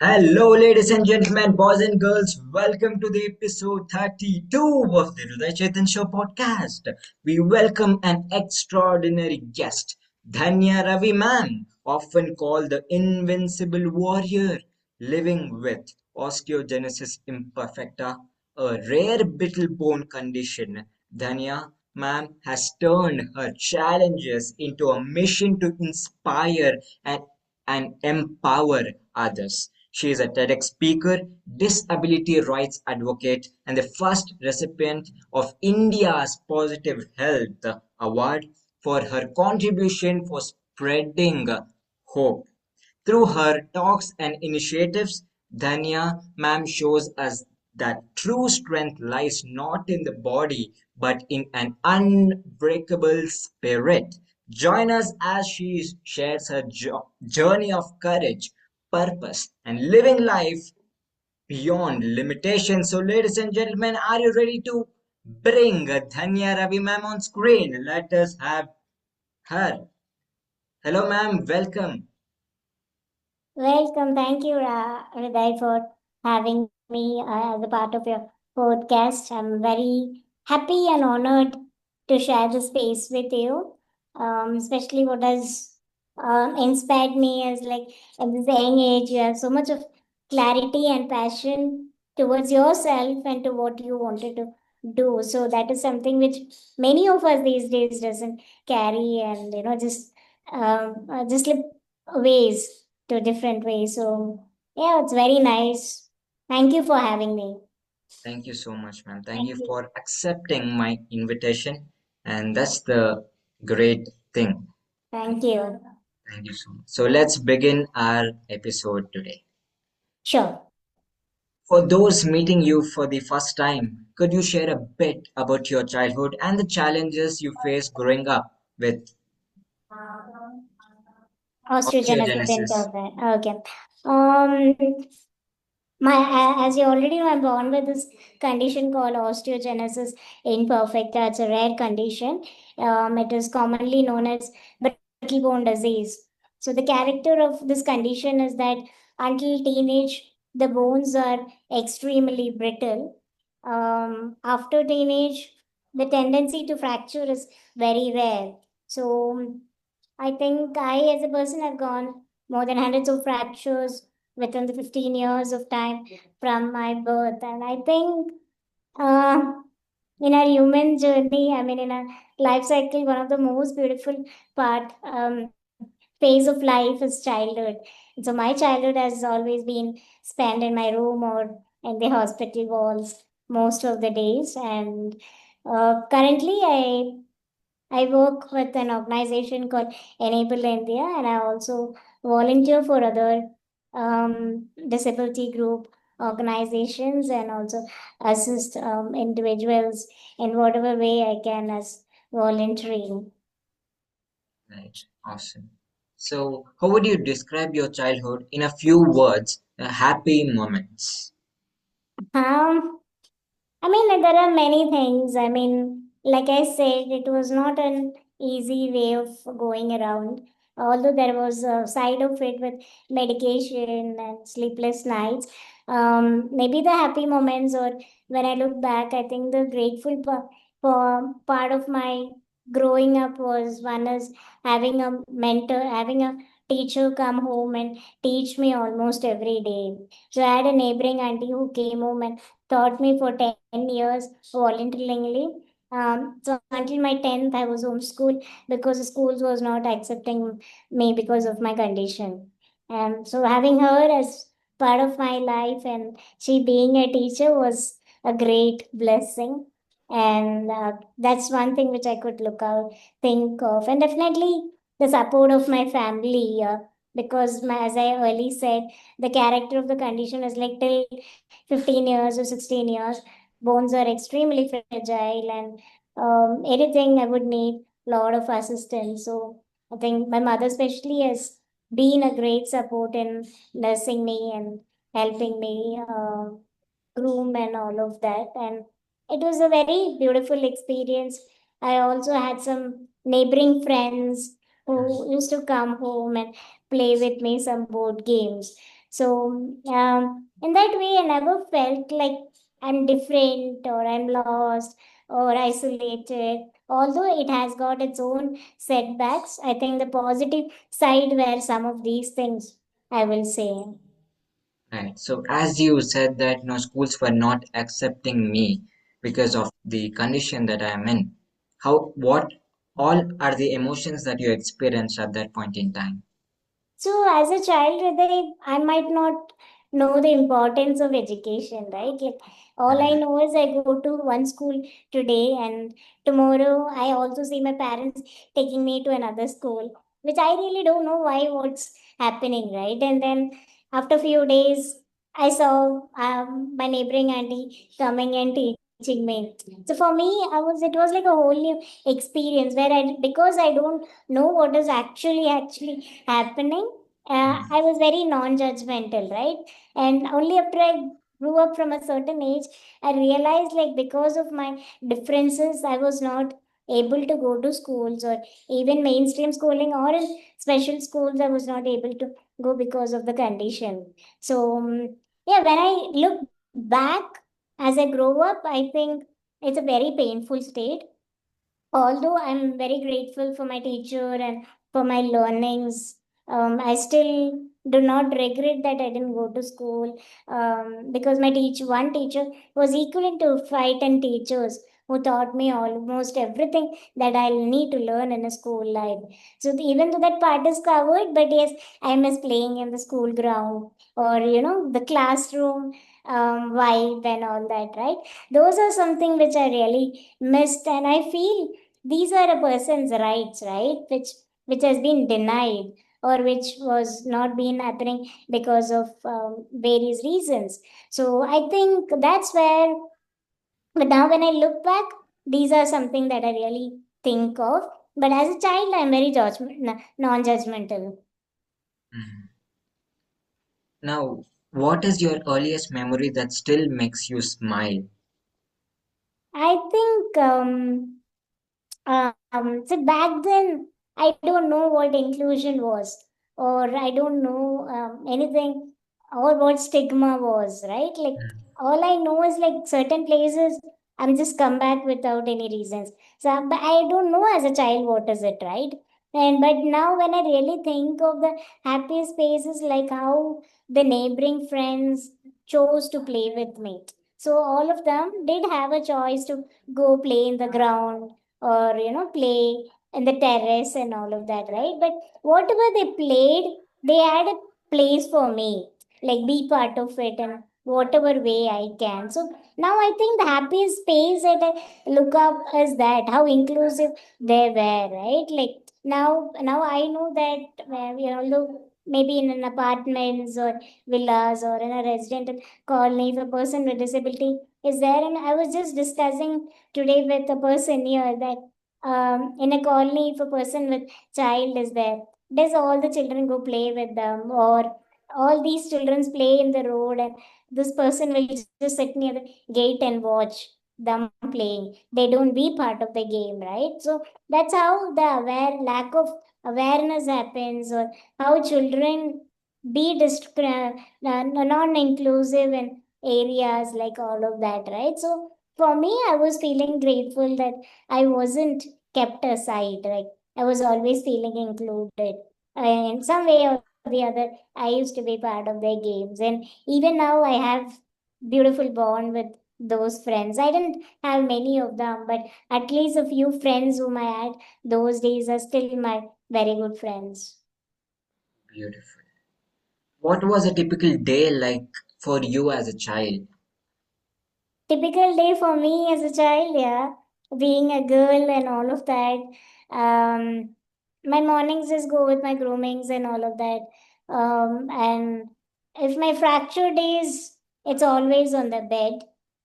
Hello, ladies and gentlemen, boys and girls. Welcome to the episode 32 of the Hrudai Chetan Show podcast. We welcome an extraordinary guest, Dhanya Ravi man, often called the Invincible Warrior, living with osteogenesis imperfecta, a rare brittle bone condition. Dhanya ma'am has turned her challenges into a mission to inspire and empower others. She is a TEDx speaker, disability rights advocate, and the first recipient of India's Positive Health Award for her contribution for spreading hope. Through her talks and initiatives, Dhanya ma'am shows us that true strength lies not in the body but in an unbreakable spirit. Join us as she shares her journey of courage, purpose, and living life beyond limitations. So, ladies and gentlemen, are you ready to bring Dhanya Ravi ma'am on screen? Let us have her. Hello, ma'am. Welcome. Welcome. Thank you, Hrudai, for having me as a part of your podcast. I'm very happy and honored to share the space with you. Especially what has inspired me is like at this young age, you have so much of clarity and passion towards yourself and to what you wanted to do. So that is something which many of us these days doesn't carry, and just slip ways to different ways. So yeah, it's very nice. Thank you for having me. Thank you so much, ma'am. Thank Thank you you. for accepting my invitation. And that's the great thing. Thank you. Thank you so much. So let's begin our episode today. Sure. For those meeting you for the first time, could you share a bit about your childhood and the challenges you faced growing up with Osteogenesis osteogenesis? imperfect. Okay. Um, as you already know, I'm born with this condition called osteogenesis imperfecta. It's a rare condition. It is commonly known as brittle bone disease. So the character of this condition is that until teenage, the bones are extremely brittle. After teenage, the tendency to fracture is very rare. So I think I, as a person, have gone more than hundreds of fractures within the 15 years of time from my birth. And I think uh, in our human journey, I mean, in our life cycle, one of the most beautiful phase of life is childhood. So my childhood has always been spent in my room or in the hospital walls most of the days. And currently, I work with an organization called Enable India, and I also volunteer for other disability group organizations and also assist individuals in whatever way I can as volunteering. Right. Awesome. So, how would you describe your childhood in a few words, happy moments? Um, I mean, there are many things. I mean, like I said, it was not an easy way of going around. Although there was a side of it with medication and sleepless nights. Maybe the happy moments, or when I look back, I think the part of my growing up was one is having a mentor, having a teacher come home and teach me almost every day. So I had a neighboring auntie who came home and taught me for 10 years voluntarily. So until my 10th, I was homeschooled because the schools was not accepting me because of my condition. And so having her as part of my life and she being a teacher was a great blessing. And that's one thing which I could look out, think of. And definitely the support of my family. Because as I early said, the character of the condition is like till 15 years or 16 years, bones are extremely fragile, and anything I would need a lot of assistance. So I think my mother especially has been a great support in nursing me and helping me groom and all of that. And it was a very beautiful experience. I also had some neighboring friends who used to come home and play with me some board games. So in that way, I never felt like I'm different or I'm lost or isolated. Although it has got its own setbacks, I think the positive side were some of these things, I will say. Right. So as you said that no schools were not accepting me because of the condition that I am in. How what all are the emotions that you experienced at that point in time? So, as a child, I might not know the importance of education, right? Like, all I Mhm. know is I go to one school today, and tomorrow I also see my parents taking me to another school, which I really don't know why what's happening, right? And then after few days, I saw my neighboring auntie coming and teaching me. So for me, it was like a whole new experience where because I don't know what is actually happening, Mhm. I was very non-judgmental, right? And only after I grew up from a certain age, I realized like because of my differences, I was not able to go to schools or even mainstream schooling or in special schools. I was not able to go because of the condition. So yeah, when I look back as I grow up, I think it's a very painful state. Although I'm very grateful for my teacher and for my learnings, I still do not regret that I didn't go to school, because one teacher was equivalent to five, 10 teachers who taught me almost everything that I'll need to learn in a school life. So even though that part is covered, but yes, I miss playing in the school ground or the classroom vibe and all that, right? Those are something which I really missed, and I feel these are a person's rights, right? Which has been denied or which was not been happening because of various reasons. So I think that's where. But now when I look back, these are something that I really think of. But as a child, I'm very non-judgmental. Mhm. Now, what is your earliest memory that still makes you smile? I think so back then, I don't know what inclusion was, or I don't know anything, or what stigma was, right? Like, all I know is like certain places, I'm just come back without any reasons. So, but I don't know as a child what is it, right? And but now when I really think of the happiest spaces, like how the neighboring friends chose to play with me. So all of them did have a choice to go play in the ground or play in the terrace and all of that, right? But whatever they played, they had a place for me, like be part of it and whatever way I can. So now I think the happiest space that I look up is that how inclusive they were, right? Like now I know that although maybe in an apartments or villas or in a residential colony, if a person with disability is there, and I was just discussing today with a person here that in a colony, if a person with child is there, does all the children go play with them, or all these children play in the road, and this person will just sit near the gate and watch them playing? They don't be part of the game, right? So that's how the lack of awareness happens, or how children be non-inclusive in areas like all of that, right? So for me, I was feeling grateful that I wasn't kept aside. Like I was always feeling included. In some way or the other, I used to be part of their games. And even now, I have beautiful bond with those friends. I didn't have many of them, but at least a few friends whom I had those days are still my very good friends. Beautiful. What was a typical day like for you as a child? Typical day for me as a child, yeah, being a girl and all of that. Um, my mornings just go with my groomings and all of that. And if my fracture days, it's always on the bed,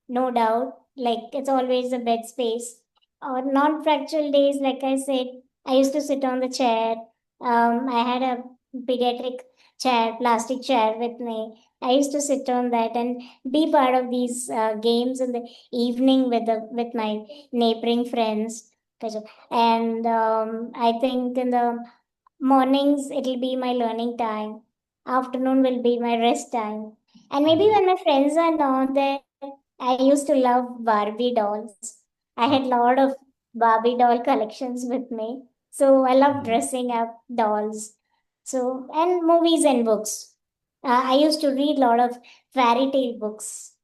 no doubt. Like it's always a bed space. Or non-fractural days, like I said, I used to sit on the chair. I had a pediatric chair, plastic chair with me. I used to sit on that and be part of these games in the evening with my neighboring friends. And I think in the mornings it'll be my learning time. afternoon will be my rest time. And maybe Mhm. when my friends are not there, I used to love Barbie dolls. I had a Oh, lot of Barbie doll collections with me. So I love mhm. dressing up dolls. So, and movies and books. I used to read a lot of fairy tale books.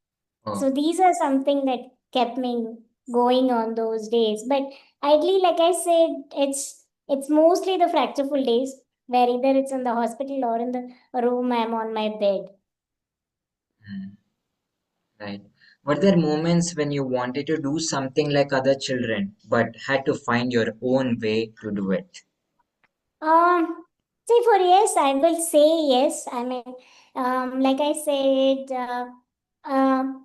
Oh, So these are something that kept me going on those days. But ideally, like I said, it's mostly the fractureful days where either it's in the hospital or in the room I'm on my bed. mhm. Right. Were there moments when you wanted to do something like other children, but had to find your own way to do it? Um, See, for yes, I will say yes. I mean, like I said,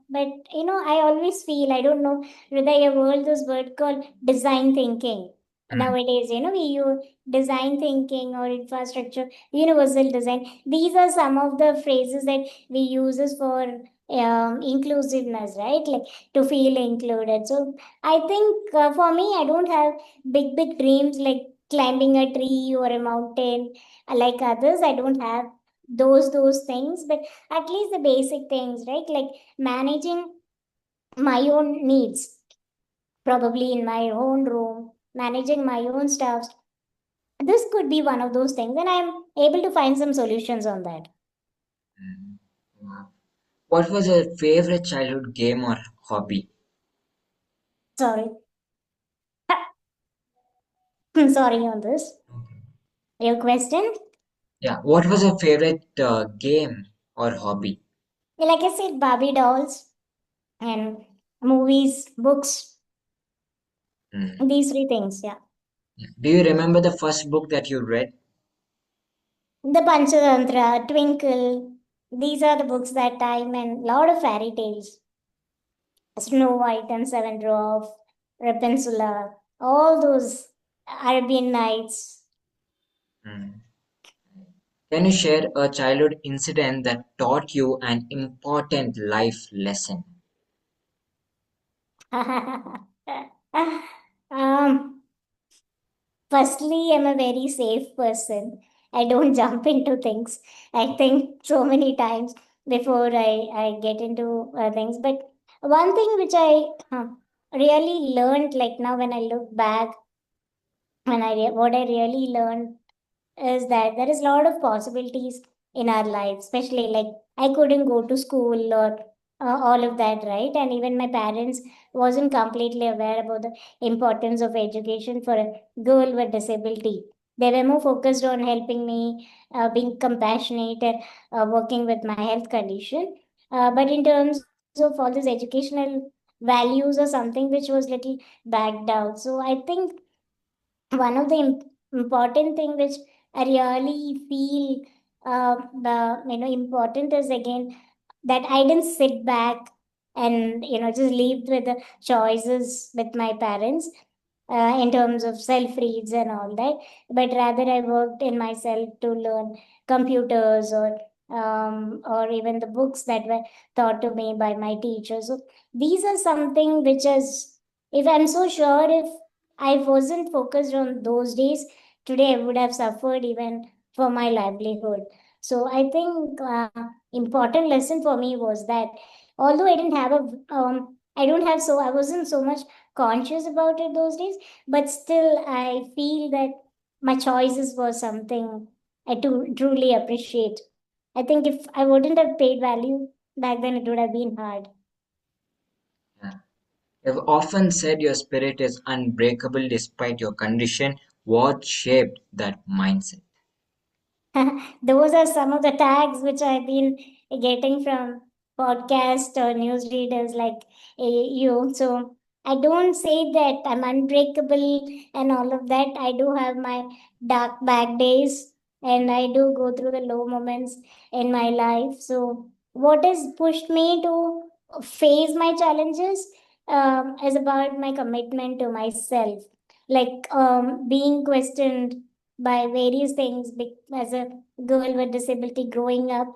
but I always feel, I don't know whether you have heard this word called design thinking. Mm, Nowadays, we use design thinking or infrastructure, universal design. These are some of the phrases that we uses for inclusiveness, right? Like to feel included. So I think for me, I don't have big dreams like climbing a tree or a mountain like others. I don't have those things, but at least the basic things, right? Like managing my own needs, probably in my own room, managing my own stuff. This could be one of those things, and I'm able to find some solutions on that. mm. Wow. What was your favorite childhood game or hobby? Sorry. Sorry on this. Your question? Yeah, what was your favorite game or hobby? Like I said, Barbie dolls and movies, books, Mm. these three things, yeah. Yeah. Do you remember the first book that you read? The Panchatantra, Twinkle, these are the books that time and lot of fairy tales. Snow White and Seven Dwarfs, Rapunzel, all those Arabian Nights. Mm. Can you share a childhood incident that taught you an important life lesson? um, Firstly, I'm a very safe person. I don't jump into things. I think so many times before I get into things. But one thing which I really learned, like now when I look back, what I really learned is that there is a lot of possibilities in our life, especially like I couldn't go to school or all of that, right? And even my parents wasn't completely aware about the importance of education for a girl with disability. They were more focused on helping me, being compassionate, and working with my health condition. But in terms of all these educational values or something which was little backed out. So I think one of the important thing which I really feel important is again that I didn't sit back and just lived with the choices with my parents in terms of self reads and all that, but rather I worked in myself to learn computers or even the books that were taught to me by my teachers. So these are something which is, if I'm so sure, if I wasn't focused on those days, today I would have suffered even for my livelihood. So I think important lesson for me was that although I didn't have I don't have so I wasn't so much conscious about it those days, but still I feel that my choices were something I truly appreciate. I think if I wouldn't have paid value back then, it would have been hard. Yeah. You've often said your spirit is unbreakable despite your condition. What shaped that mindset? Those are some of the tags which I've been getting from podcast or newsreaders like you. So I don't say that I'm unbreakable and all of that. I do have my dark bad days and I do go through the low moments in my life. So what has pushed me to face my challenges is about my commitment to myself. Like being questioned by various things as a girl with disability growing up.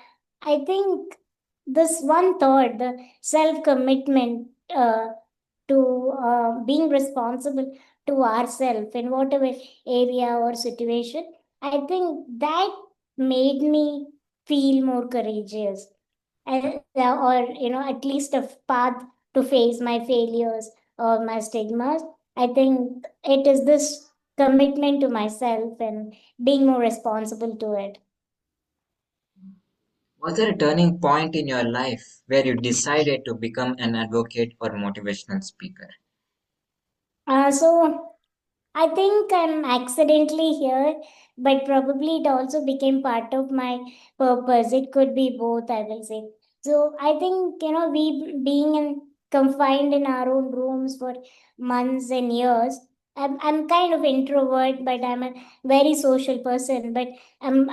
I think this one thought, the self commitment to being responsible to ourselves in whatever area or situation, I think that made me feel more courageous, or at least a path to face my failures or my stigmas. I think it is this commitment to myself and being more responsible to it. Was there a turning point in your life where you decided to become an advocate or motivational speaker? So I think I'm accidentally here, but probably it also became part of my purpose. It could be both, I will say. So I think, we being confined in our own rooms for months and years. I'm kind of introvert, but I'm a very social person. But I'm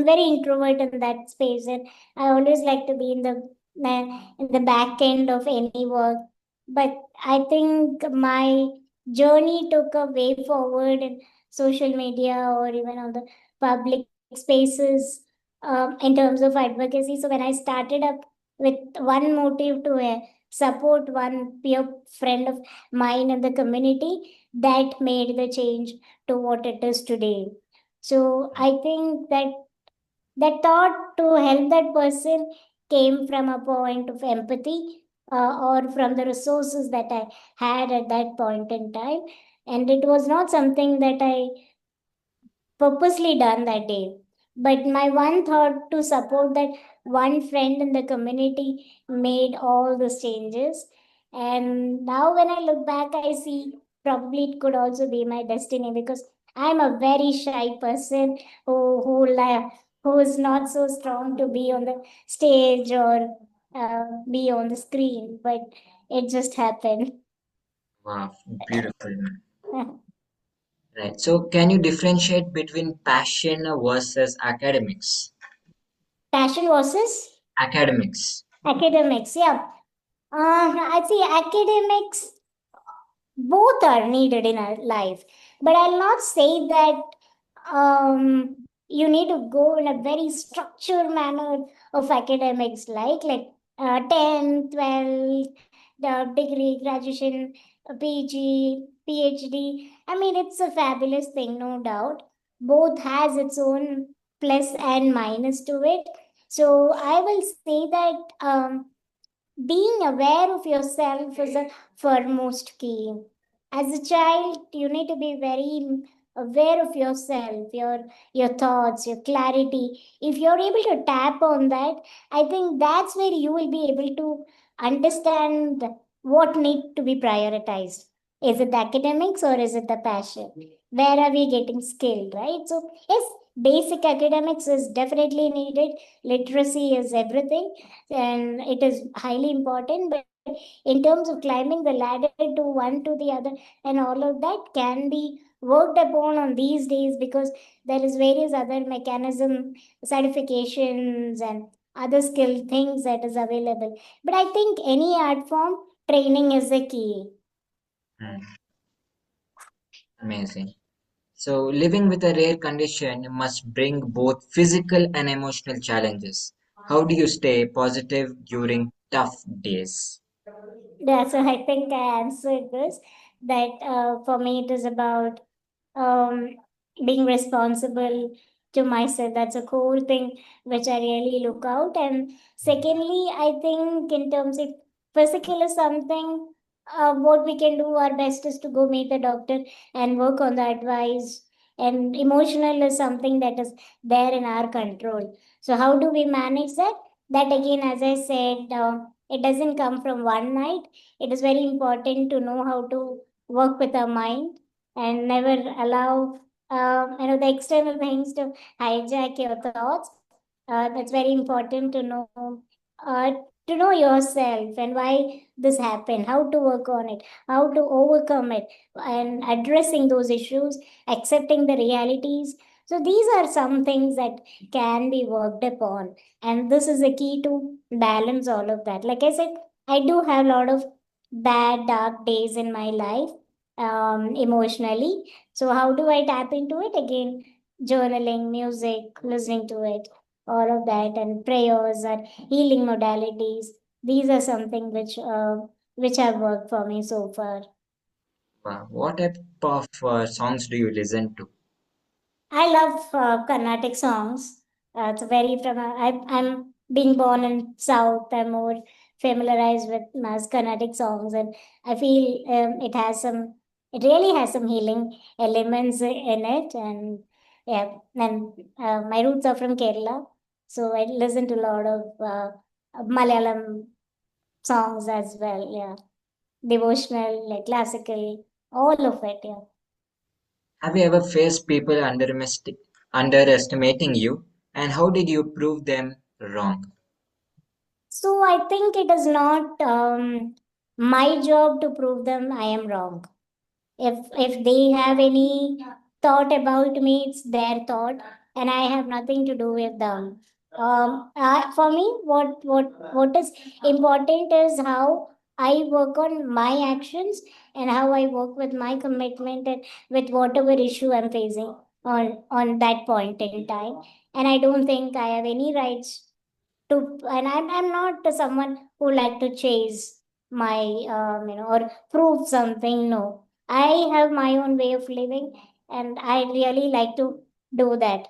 very introvert in that space, and I always like to be in the back end of any work. But I think my journey took a way forward in social media or even on the public spaces, in terms of advocacy. So when I started up with one motive to support one peer friend of mine in the community, that made the change to what it is today. So I think that thought to help that person came from a point of empathy, or from the resources that I had at that point in time. And it was not something that I purposely done that day. But my one thought to support that one friend in the community made all those changes. And now when I look back, I see probably it could also be my destiny, because I'm a very shy person who is not so strong to be on the stage or be on the screen. But it just happened. Wow, beautiful. Right. So, can you differentiate between passion versus academics? Passion versus Academics. academics, yeah. I see academics, both are needed in our life, but I'll not say that you need to go in a very structured manner of academics, like 10, 12, the degree, graduation, PG, PhD. I mean, it's a fabulous thing, no doubt. Both has its own plus and minus to it. So I will say that being aware of yourself is a foremost key. As a child, you need to be very aware of yourself, your thoughts, your clarity. If you're able to tap on that, I think that's where you will be able to understand what need to be prioritized. Is it the academics or is it the passion? Where are we getting skilled, right? So yes, basic academics is definitely needed. Literacy is everything, and it is highly important. But in terms of climbing the ladder to one to the other and all of that can be worked upon on these days, because there is various other mechanism, certifications and other skill things that is available. But I think any art form, training is the key. Hmm, amazing. So, living with a rare condition must bring both physical and emotional challenges. How do you stay positive during tough days? Yeah, so I think I answered this. That for me, it is about um, being responsible to myself. That's a core thing which I really look out. And secondly, I think in terms of physical is something, what we can do our best is to go meet the doctor and work on the advice. And emotional is something that is there in our control. So how do we manage that? That again, as I said, it doesn't come from one night. It is very important to know how to work with our mind and never allow the external things to hijack your thoughts. That's very important uh, to know yourself and why this happened, how to work on it, how to overcome it, and addressing those issues, accepting the realities. So these are some things that can be worked upon, and this is the key to balance all of that. Like I said, I do have a lot of bad dark days in my life, emotionally. So how do I tap into it? Again, journaling, music, listening to it, all of that, and prayers and healing modalities. These are something which have worked for me so far. What type of songs do you listen to? I love Carnatic songs. It's very from I'm being born in South. I'm more familiarized with mass Carnatic songs, and I feel it has some. It really has some healing elements in it, and yeah. And my roots are from Kerala, so I listen to a lot of Malayalam songs as well. Yeah, devotional, like classical, all of it. Yeah. Have you ever faced people underestimating you, and how did you prove them wrong? So I think it is not my job to prove them I am wrong. If they have any thought about me, it's their thought, and I have nothing to do with them. For me, what is important is how I work on my actions and how I work with my commitment and with whatever issue I'm facing on that point in time. And I don't think I have any rights to, and I'm not someone who like to chase my or prove something. No, I have my own way of living, and I really like to do that.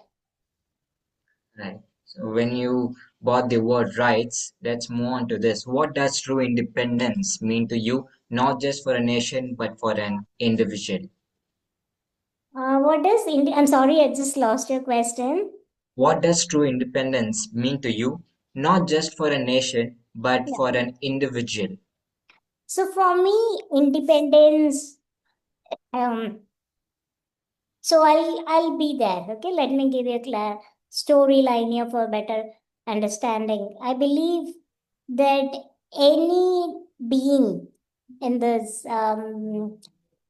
Right. So when you bought the word rights, let's move on to this. What does true independence mean to you, not just for a nation, but for an individual? What does I'm sorry, I just lost your question. What does true independence mean to you, not just for a nation, but Yeah. for an individual? So for me, independence, um so I'll be there. Okay, let me give you a clear storyline here for better understanding. I believe that any being in this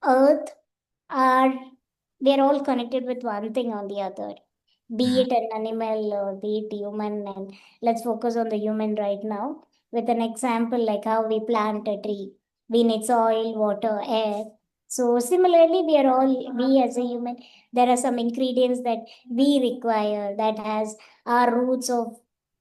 earth are, we're all connected with one thing or the other, be Hmm. it an animal or be it human. And let's focus on the human right now with an example like how we plant a tree. We need soil, water, air. So similarly, we as a human, there are some ingredients that we require, that has our roots of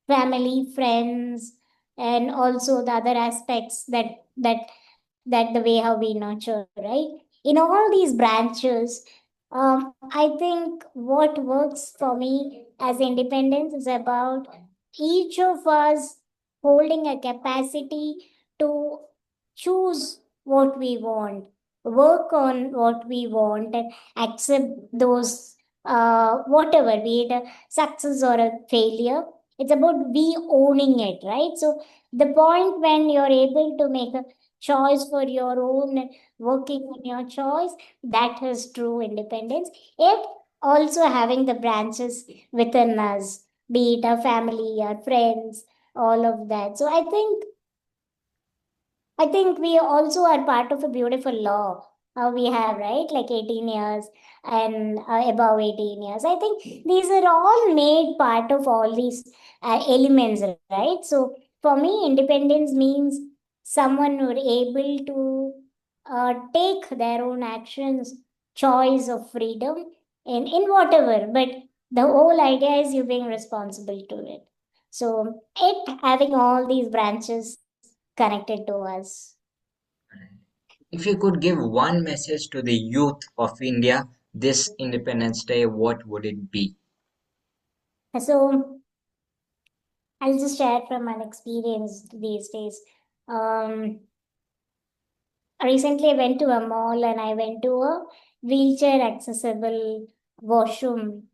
family, friends, and also the other aspects that the way how we nurture, right? In all these branches, I think what works for me as independence is about each of us holding a capacity to choose what we want, work on what we want, and accept those, whatever, be it a success or a failure. It's about we owning it, right? So the point when you're able to make a choice for your own and working on your choice, that is true independence. Yet also having the branches within us, be it our family, our friends, all of that. So I think we also are part of a beautiful law. We have, right? Like 18 years and above 18 years. I think these are all made part of all these elements, right? So for me, independence means someone who are able to take their own actions, choice of freedom in whatever. But the whole idea is you being responsible to it. So it having all these branches connected to us. If you could give one message to the youth of India this Independence Day, what would it be? So I'll just share from an experience these days. Um, Recently I went to a mall and I went to a wheelchair accessible washroom.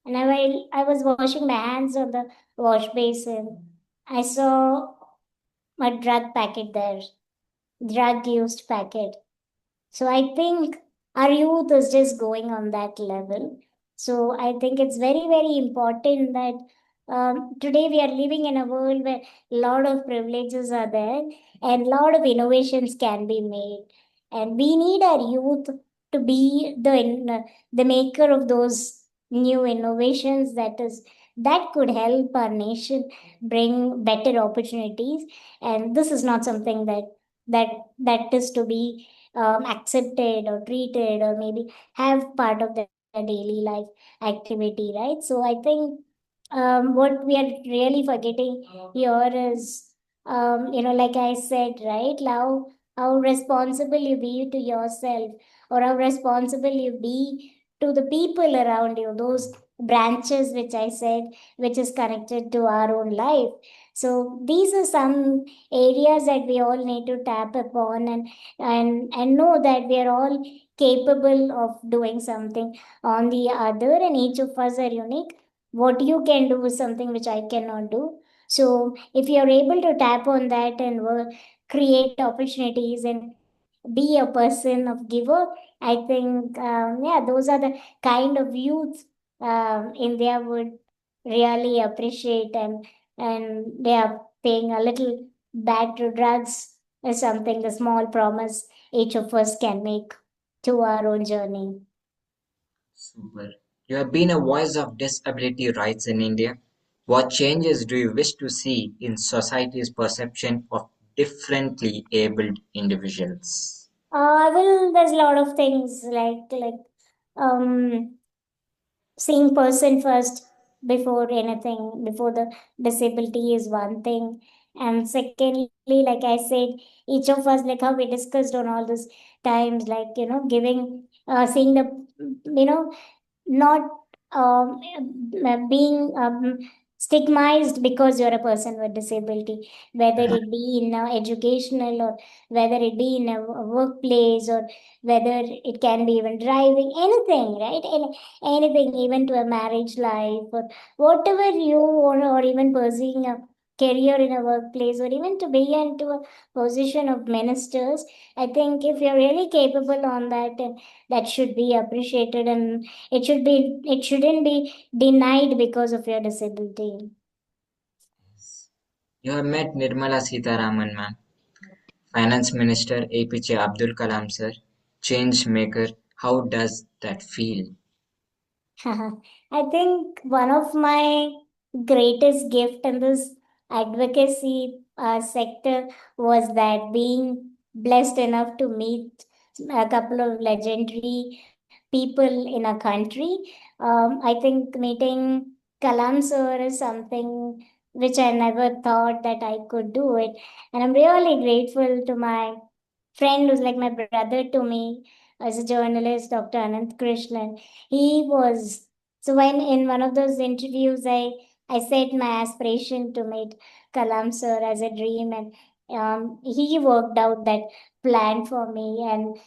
And while I was washing my hands on the wash basin, I saw a drug packet there, drug used packet. So I think our youth is just going on that level. So I think it's very, very important that today we are living in a world where a lot of privileges are there and a lot of innovations can be made. And we need our youth to be the maker of those new innovations that could help our nation bring better opportunities. And this is not something that that is to be accepted or treated or maybe have part of their daily life activity, right? So I think what we are really forgetting here is, like I said, right, how responsible you be to yourself, or how responsible you be to the people around you, those branches, which I said, which is connected to our own life. So these are some areas that we all need to tap upon, and know that we are all capable of doing something on the other, and each of us are unique. What you can do is something which I cannot do. So if you're able to tap on that and work, create opportunities and be a person of giver, I think, yeah, those are the kind of youth India would really appreciate, and they are paying a little back to drugs is something, the small promise each of us can make to our own journey. Super. You have been a voice of disability rights in India. What changes do you wish to see in society's perception of differently abled individuals? Well, there's a lot of things like um seeing person first before anything, before the disability is one thing. And secondly, like I said, each of us, like how we discussed on all those times, like, giving, seeing the, not being stigmatized because you're a person with disability, whether it be in educational, or whether it be in a workplace, or whether it can be even driving, anything, right? Anything, even to a marriage life, or whatever you want, or even pursuing a career in a workplace, or even to be into a position of ministers. I think if you're really capable on that, that should be appreciated, and it shouldn't be denied because of your disability. You have met Nirmala Sitharaman, ma'am, Finance Minister APJ Abdul Kalam sir, change maker. How does that feel? I think one of my greatest gift in this advocacy sector was that being blessed enough to meet a couple of legendary people in our country. I think meeting Kalam sir is something which I never thought that I could do it, and I'm really grateful to my friend who's like my brother to me as a journalist, Dr. Anant Krishnan. He was, so when in one of those interviews, I said my aspiration to meet Kalam sir as a dream, and he worked out that plan for me. And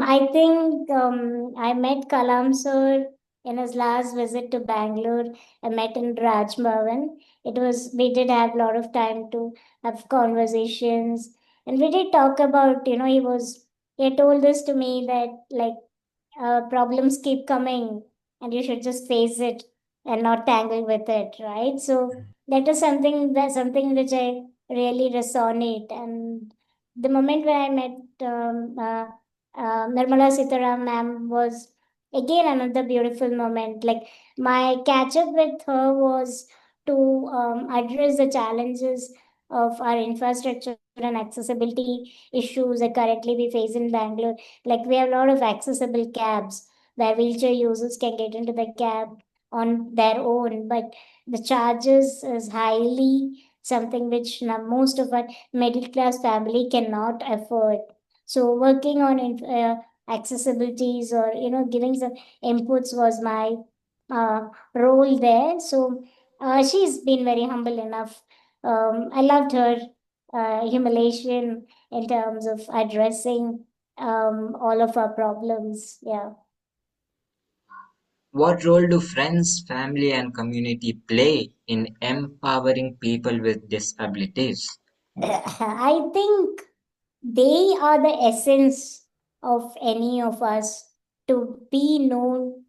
I think I met Kalam sir in his last visit to Bangalore. I met in Raj Bhavan. We did have a lot of time to have conversations, and we did talk about, he had told this to me that, like, problems keep coming and you should just face it and not tangle with it, right? So that is something which I really resonate. And the moment when I met Nirmala Sitaram ma'am was again another beautiful moment. Like, my catch up with her was to address the challenges of our infrastructure and accessibility issues that currently we face in Bangalore. Like, we have a lot of accessible cabs where wheelchair users can get into the cab on their own, but the charges is highly something which most of our middle class family cannot afford. So working on accessibilities, or giving some inputs was my role there. So she's been very humble enough. I loved her humiliation in terms of addressing all of our problems. Yeah. What role do friends, family, and community play in empowering people with disabilities? I think they are the essence of any of us to be known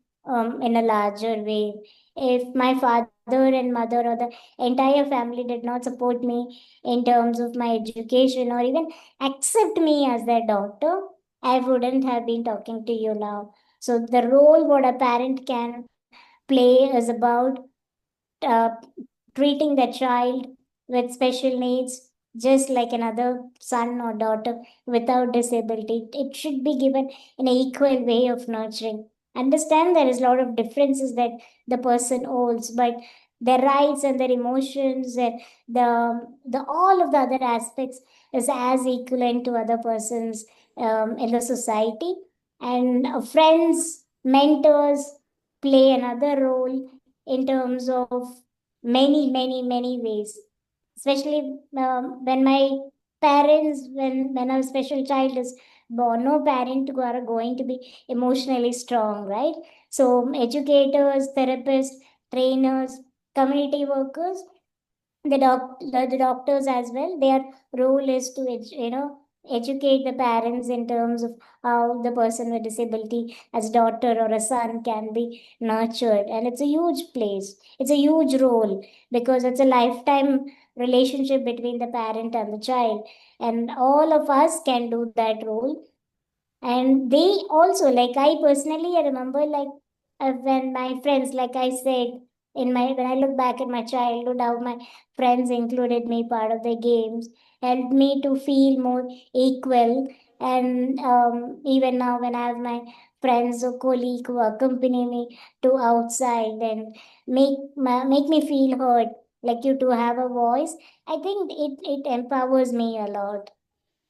in a larger way. If my father and mother or the entire family did not support me in terms of my education, or even accept me as their daughter, I wouldn't have been talking to you now. So the role what a parent can play is about uh, treating the child with special needs just like another son or daughter without disability. It should be given an equal way of nurturing. Understand there is a lot of differences that the person holds, but their rights and their emotions and the all of the other aspects is as equivalent to other persons in the society. And friends, mentors, play another role in terms of many ways, especially when my parents, when a special child is born, no parent are going to be emotionally strong, right? So educators, therapists, trainers, community workers, the doctors as well, their role is to educate the parents in terms of how the person with disability as daughter or a son can be nurtured. And it's a huge place, it's a huge role, because it's a lifetime relationship between the parent and the child, and all of us can do that role. And they also, like, I personally, I remember, like, when my friends, like I said, in my when I look back at my childhood, how my friends included me part of their games, helped me to feel more equal. And even now when I have my friends or colleague who accompany me to outside and make me feel heard, like you to have a voice, I think it empowers me a lot.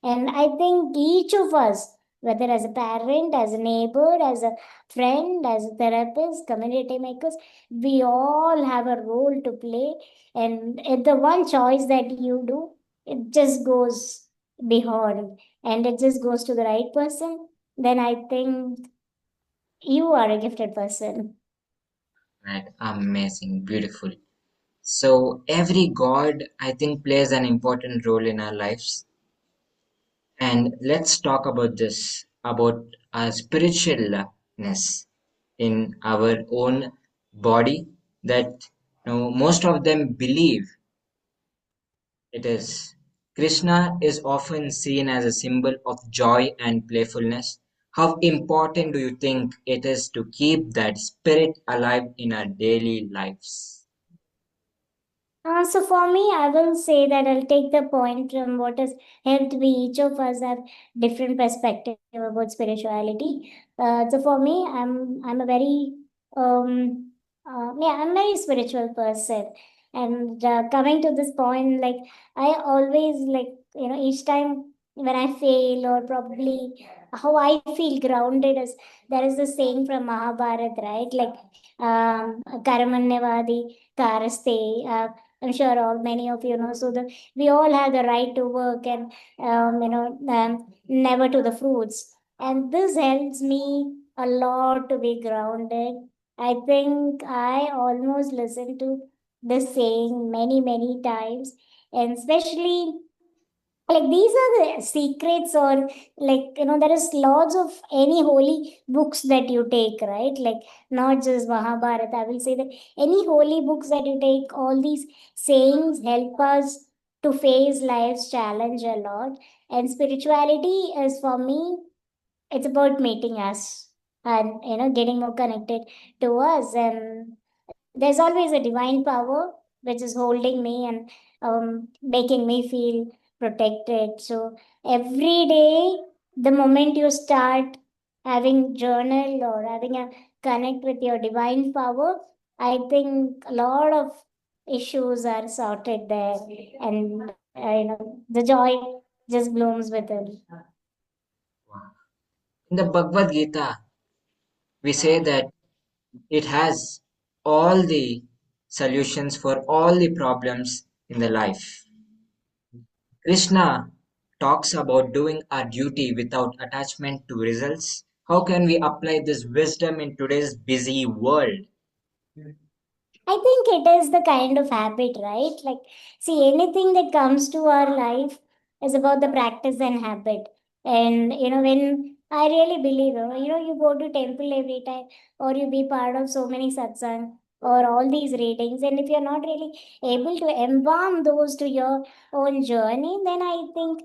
and I think each of us, whether as a parent, as a neighbor, as a friend, as a therapist, community makers, we all have a role to play. And if the one choice that you do, it just goes beyond, and it just goes to the right person, then I think you are a gifted person. Right, amazing, beautiful. So every god, I think, plays an important role in our lives. And let's talk about this, about our spiritualness in our own body, that most of them believe it is. Krishna is often seen as a symbol of joy and playfulness. How important do you think it is to keep that spirit alive in our daily lives? So for me, I will say that I'll take the point from what has helped me. Each of us have different perspective about spirituality. So for me, I'm a very I'm a very spiritual person. And coming to this point, like, I always, like, each time when I fail, or probably how I feel grounded, is there is this saying from Mahabharata, right? Like, Karamanyavadi Karaste. I'm sure all many of you know. So we all have the right to work, and never to the fruits. And this helps me a lot to be grounded. I think I almost listen to the saying many times, and especially, like, these are the secrets, or, like, there is lots of any holy books that you take, right? Like, not just Mahabharata, I will say that any holy books that you take, all these sayings help us to face life's challenge a lot. And spirituality is, for me, it's about meeting us, and getting more connected to us. And there's always a divine power which is holding me, and making me feel protected. So every day, the moment you start having journal, or having a connect with your divine power, I think a lot of issues are sorted there, and the joy just blooms within. In the Bhagavad Gita, we say that it has all the solutions for all the problems in the life. Krishna talks about doing our duty without attachment to results. How can we apply this wisdom in today's busy world? I think it is the kind of habit, right? Like, see, anything that comes to our life is about the practice and habit. And, when I really believe, you go to temple every time, or you be part of so many satsang, or all these readings, and if you're not really able to embalm those to your own journey, then I think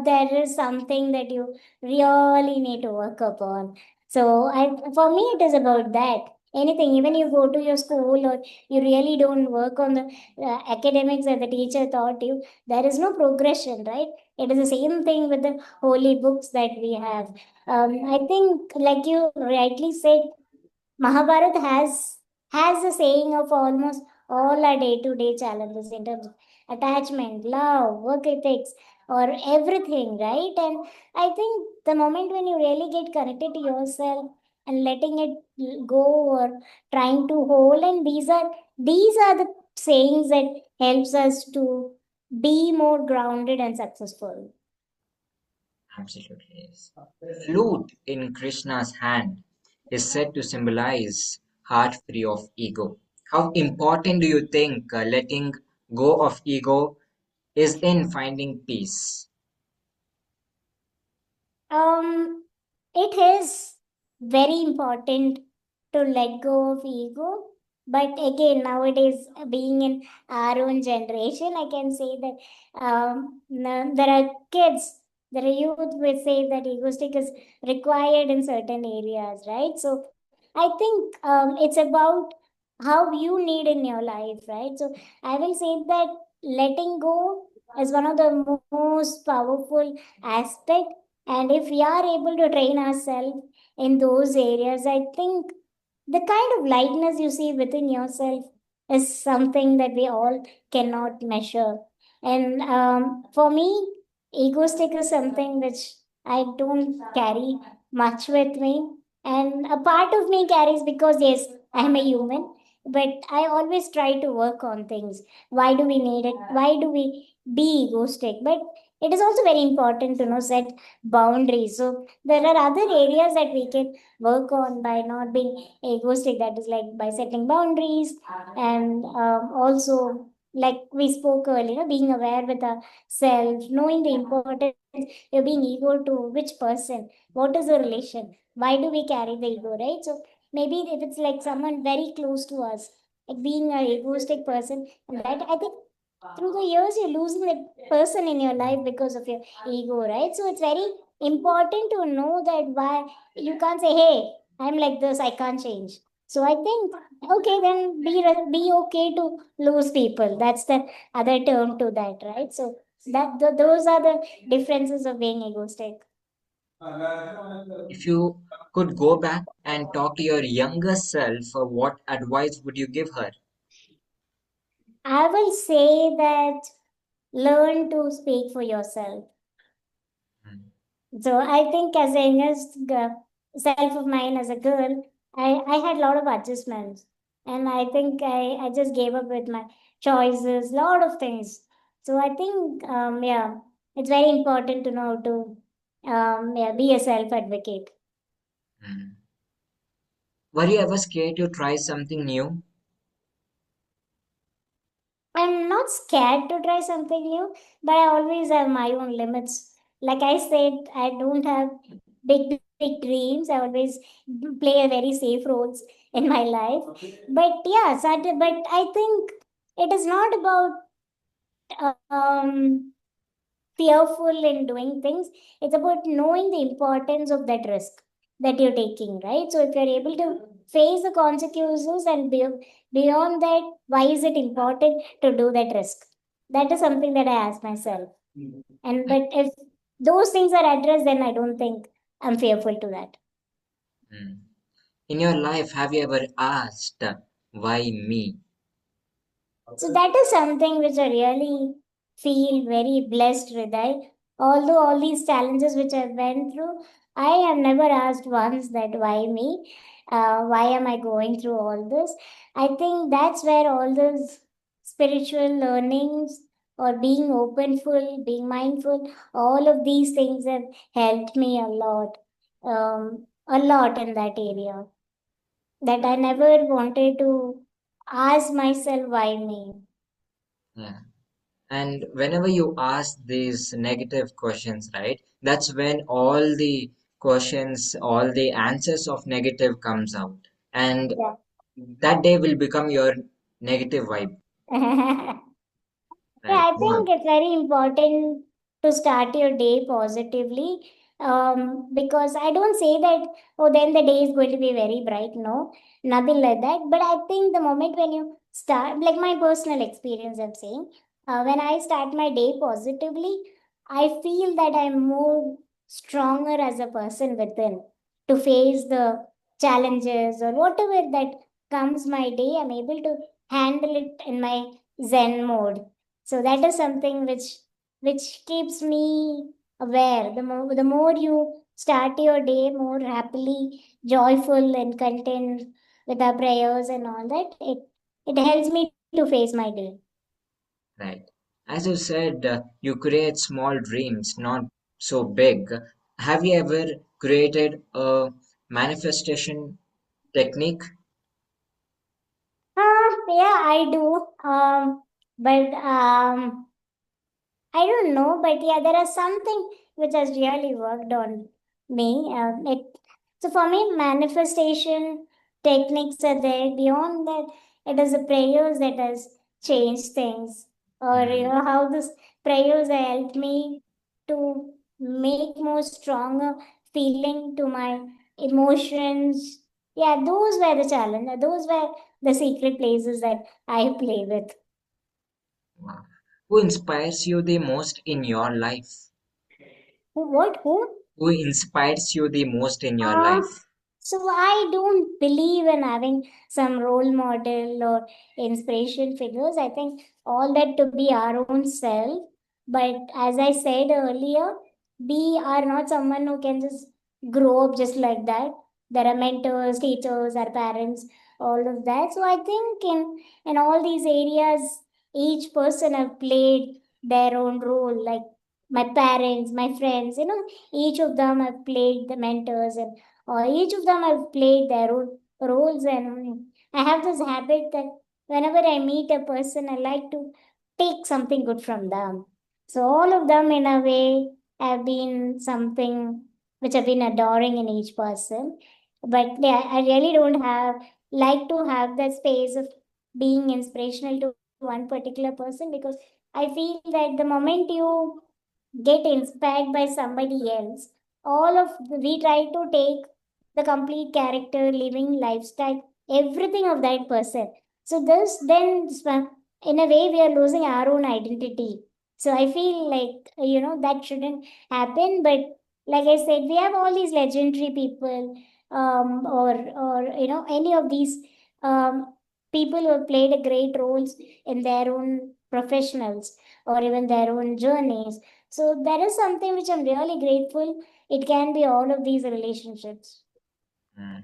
there is something that you really need to work upon. So, for me, it is about that. Anything, even you go to your school, or you really don't work on the academics that the teacher taught you, there is no progression, right? It is the same thing with the holy books that we have. I think, like you rightly said, Mahabharata has the saying of almost all our day-to-day challenges in terms of attachment, love, work ethics, or everything, right? And I think the moment when you really get connected to yourself, and letting it go, or trying to hold. And these are the sayings that helps us to be more grounded and successful. Absolutely, yes. Flute in Krishna's hand is said to symbolize heart free of ego. How important do you think letting go of ego is in finding peace? Um, it is very important to let go of ego. But again, nowadays, being in our own generation, I can say that there are kids, there are youth will say that egoistic is required in certain areas, right? So I think it's about how you need in your life, right? So I will say that letting go is one of the most powerful aspect, and if we are able to train ourselves in those areas, I think the kind of lightness you see within yourself is something that we all cannot measure. And for me, egoistic is something which I don't carry much with me. And a part of me carries because, yes, I'm a human, but I always try to work on things. Why do we need it? Why do we be egoistic? But it is also very important to know set boundaries. So there are other areas that we can work on by not being egoistic. That is like by setting boundaries, and also like we spoke earlier, being aware with ourselves, knowing the importance. You're being ego to which person? What is the relation? Why do we carry the ego, right? So maybe if it's like someone very close to us, like being an egoistic person, and that I think through the years you're losing that person in your life because of your ego, right? So it's very important to know that why you can't say, hey, I'm like this, I can't change. So I think, okay, then be okay to lose people. That's the other term to that, right? So those are the differences of being egoistic. If you could go back and talk to your younger self, what advice would you give her? I will say that learn to speak for yourself. Mm, So I think as a youngest self of mine as a girl, I had a lot of adjustments. And I think I just gave up with my choices, lot of things. So I think, yeah, it's very important to know to yeah, be a self advocate. mm. Were you ever scared to try something new? I'm not scared to try something new, but I always have my own limits. Like I said, I don't have big dreams. I always play a very safe roles in my life. Okay. But yeah, but I think it is not about fearful in doing things. It's about knowing the importance of that risk that you're taking, right? So if you're able to face the consequences and beyond that, why is it important to do that risk? That is something that I ask myself. And but if those things are addressed, then I don't think I'm fearful to that. Mm. In your life, have you ever asked, why me? So that is something which I really feel very blessed with. Although all these challenges which I went through, I have never asked once that why me? Why am I going through all this? I think that's where all those spiritual learnings or being openful, being mindful, all of these things have helped me a lot in that area. That I never wanted to ask myself why me. Yeah. And whenever you ask these negative questions, right, that's when all the questions, all the answers of negative comes out. And that day will become your negative vibe, Yeah. Yeah, right? I think it's very important to start your day positively. Because I don't say that, oh, then the day is going to be very bright. No, nothing like that. But I think the moment when you start, like my personal experience, I'm saying, when I start my day positively, I feel that I'm more stronger as a person within to face the challenges or whatever that comes my day. I'm able to handle it in my Zen mode. So that is something which keeps me aware. The more you start your day more happily, joyful, and content with our prayers and all that. It helps me to face my day. Right. As you said, you create small dreams, not so big. Have you ever created a manifestation technique? Yeah, I do. But I don't know, but yeah, there is something which has really worked on me. So for me, manifestation techniques are there. Beyond that, it is the prayers that has changed things, or Mm, how this prayers have helped me to make more stronger feeling to my emotions. Yeah, those were the challenge. Those were the secret places that I play with. wow. Who inspires you the most in your life? What? Who? Who inspires you the most in your Uh, life? so I don't believe in having some role model or inspiration figures. I think all that to be our own self. But as I said earlier, we are not someone who can just grow up just like that. There are mentors, teachers, our parents, all of that. So I think in all these areas, each person have played their own role. Like my parents, my friends, each of them have played the mentors, and each of them have played their own roles. And I have this habit that whenever I meet a person, I like to take something good from them. So all of them in a way have been something which I've been adoring in each person. But yeah, I really don't have like to have that space of being inspirational to one particular person, because I feel that the moment you get inspired by somebody else, we try to take the complete character, living lifestyle, everything of that person. So this then in a way we are losing our own identity. So I feel like that shouldn't happen. But like I said, we have all these legendary people, or any of these people who have played a great roles in their own professionals or even their own journeys. So there is something which I'm really grateful. It can be all of these relationships. Mm.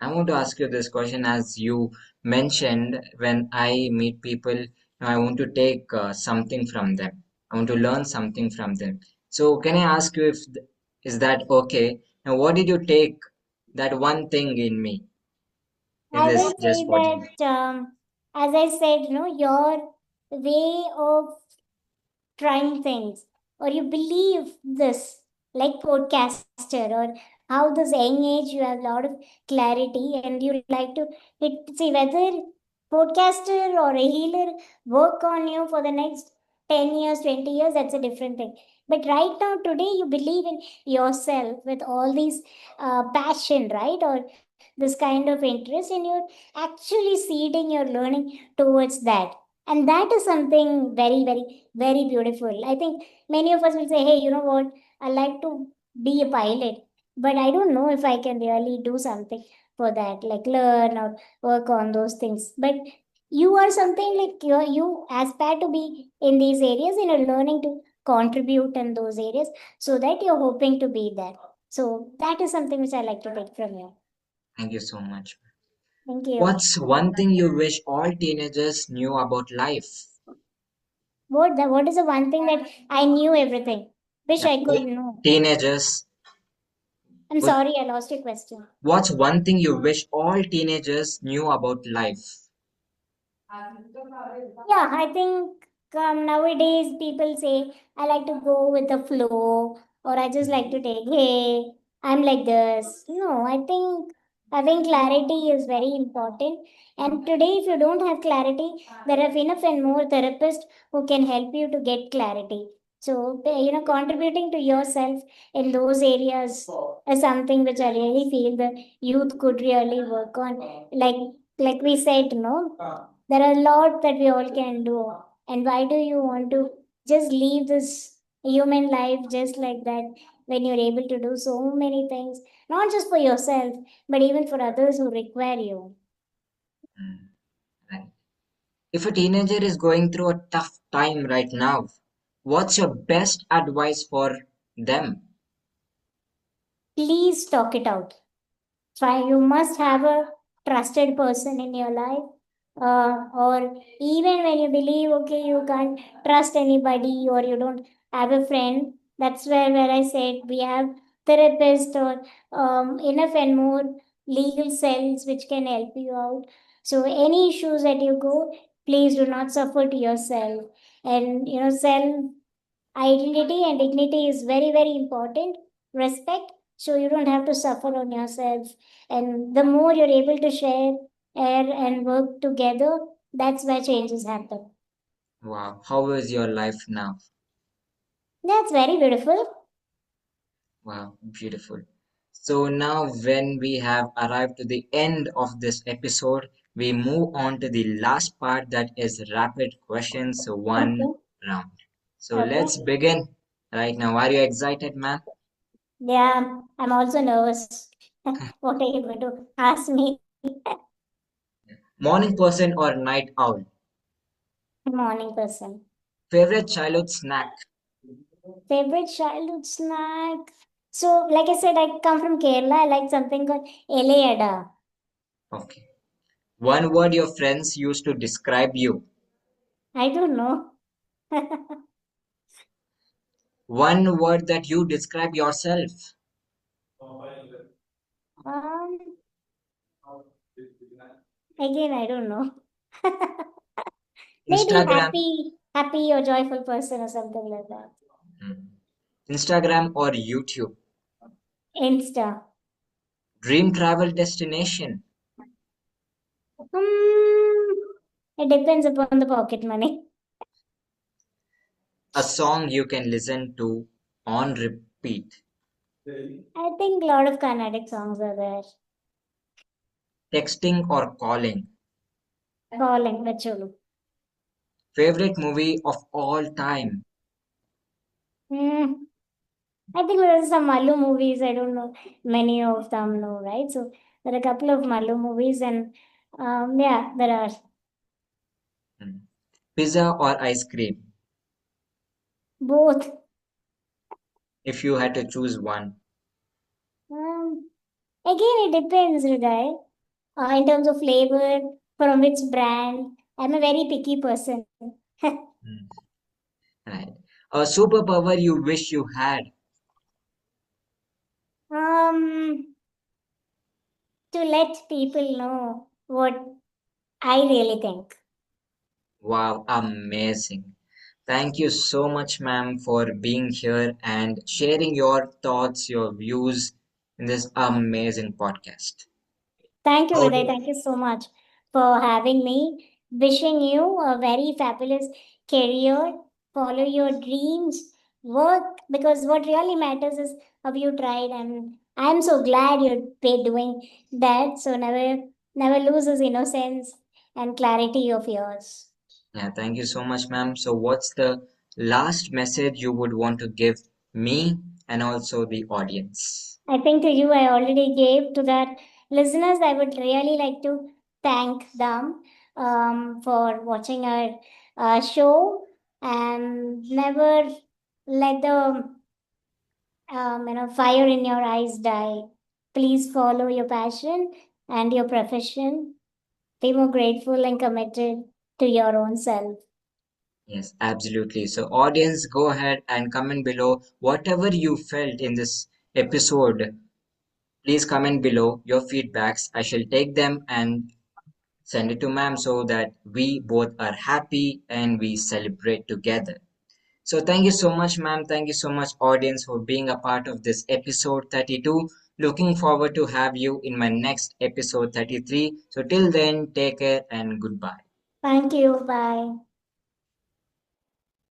I want to ask you this question as you mentioned when I meet people, I want to take something from them. I want to learn something from them. So can I ask you if is that okay? Now, what did you take that one thing in me in I this will just say 40 minutes? that, as I said, your way of trying things, or you believe this, like podcaster, or how this young age you have a lot of clarity and you like to see whether podcaster or a healer work on you for the next 10 years, 20 years, that's a different thing. But right now today you believe in yourself with all these passion, right, or this kind of interest, and you're actually seeding your learning towards that. And that is something very, very, very beautiful. I think many of us will say, hey, you know what, I like to be a pilot, but I don't know if I can really do something for that, like learn or work on those things. But you are something like you aspire to be in these areas, and you're learning to contribute in those areas, so that you're hoping to be there. So that is something which I like to take from you. Thank you so much. Thank you. What's one thing you wish all teenagers knew about life? What is the one thing that I knew everything? Wish Yeah, I could know. teenagers, I'm what, sorry, I lost your question. what's one thing you wish all teenagers knew about life? Yeah, I think nowadays people say I like to go with the flow, or I just like to take, hey, I'm like this. No, I think having clarity is very important. And today, if you don't have clarity, there are enough and more therapists who can help you to get clarity. So, contributing to yourself in those areas is something which I really feel the youth could really work on. Like we said, there are a lot that we all can do. And why do you want to just leave this human life just like that, when you're able to do so many things, not just for yourself, but even for others who require you? Mm, right. If a teenager is going through a tough time right now, what's your best advice for them? please talk it out. Try, you must have a trusted person in your life. Or even when you believe, okay, you can't trust anybody or you don't have a friend, that's where I said we have therapists or enough and more legal cells which can help you out. So any issues that you go, please do not suffer to yourself. And self identity and dignity is very, very important. Respect, so you don't have to suffer on yourself. And the more you're able to share and work together, that's where changes happen. Wow, how is your life now? That's very beautiful. Wow, beautiful. So now, when we have arrived to the end of this episode, we move on to the last part, that is rapid questions, so one Okay. round. So Okay. let's begin right now. Are you excited, ma'am? Yeah, I'm also nervous. What are you going to ask me? Morning person or night owl? Morning person. Favorite childhood snack? Favorite childhood snack? So, like I said, I come from Kerala. I like something called Eleyada. Okay. One word your friends use to describe you. I don't know. One word that you describe yourself. um, Again, I don't know. Maybe Instagram. happy or joyful person or something like that. Hmm. Instagram or YouTube. Insta. Dream travel destination. It depends upon the pocket money. A song you can listen to on repeat. I think a lot of Carnatic songs are there. Texting or calling. Calling, Vacholu. Favorite movie of all time. Hmm. I think there are some Mallu movies. I don't know. Many of them know, right? So there are a couple of Mallu movies, and yeah, there are Hmm. Pizza or ice cream. both. If you had to choose one. Um, Again, it depends, Hrudai. In terms of flavor, from which brand. I'm a very picky person. Hmm. Right. A superpower you wish you had. um, to let people know what I really think. Wow, amazing. Thank you so much, ma'am, for being here and sharing your thoughts, your views in this amazing podcast. Thank you, How Uday. do Thank you so much for having me. Wishing you a very fabulous career. Follow your dreams. Work, because what really matters is how you tried, and I'm so glad you're doing that. So never loses innocence and clarity of yours. Yeah, thank you so much, ma'am. So, what's the last message you would want to give me and also the audience? I think to you, I already gave to that listeners. I would really like to thank them for watching our show, and never let the fire in your eyes die. Please follow your passion and your profession. Be more grateful and committed to your own self. Yes, absolutely. So, audience, go ahead and comment below whatever you felt in this episode. Please comment below your feedbacks. I shall take them and send it to ma'am so that we both are happy and we celebrate together. So thank you so much, ma'am. Thank you so much, audience, for being a part of this episode 32. Looking forward to have you in my next episode 33. So till then, take care and goodbye. Thank you. Bye.